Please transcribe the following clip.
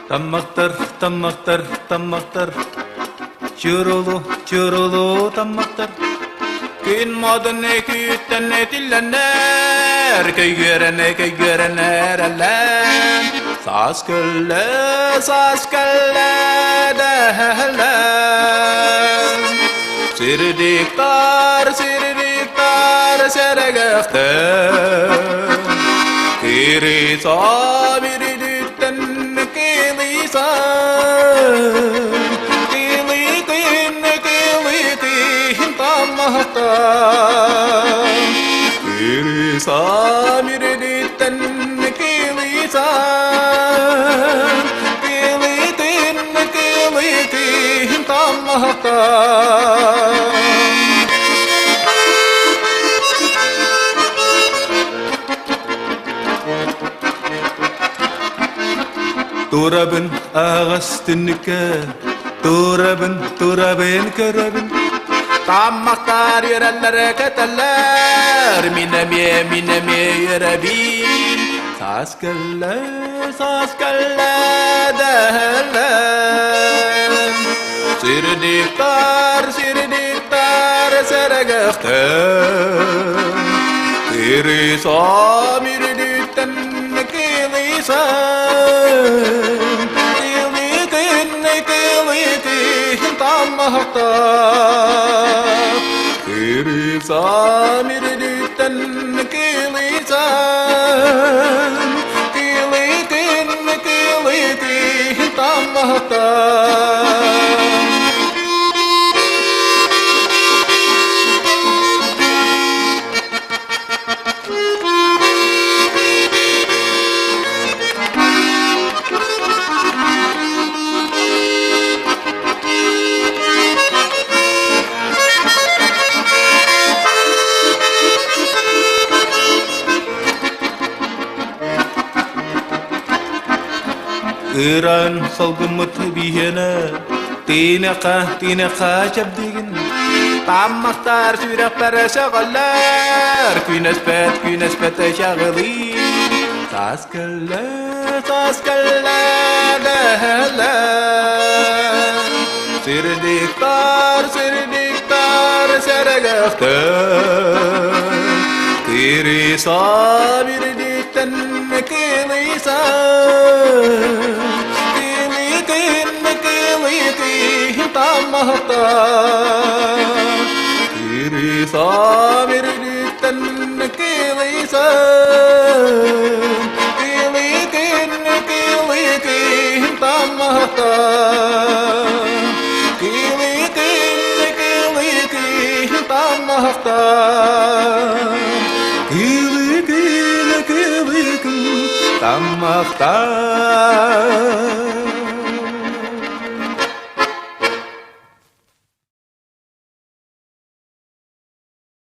Tammaktır, tammaktır, tammaktır. Çırılı tammaktır. Gün madını kütten tillenler. Köy görenler eller. Saz kölle derler. Sirdiktar, seregekter. Kiri sabiri dütten kilisa. Kilikin tamahta. Kiri sabiri dütten kilisa. Kilikin tamahta. Turabın ağastınıka, turabın körabın. Tammaktar yerellere keteller, mineme yerebin. Saz kelle derler. Sirdiktar, seregekter. Kiri samir dütten kilisan. Kilikin tamahta. Kiri samir dütten kilisan. Kilikin tamahta. Iran salgımı tabihene Tineka çabdigin Tammaktar sürek perese gallar Künes pet şağılı Saz kelle derler Sirdiktar seregekter Kiri sabir dütten kilisan Kilikin tamahta. Kiri samir dütten kilisan. Kilikin tamahta. Kilikin tamahta. Kilikin tamahta.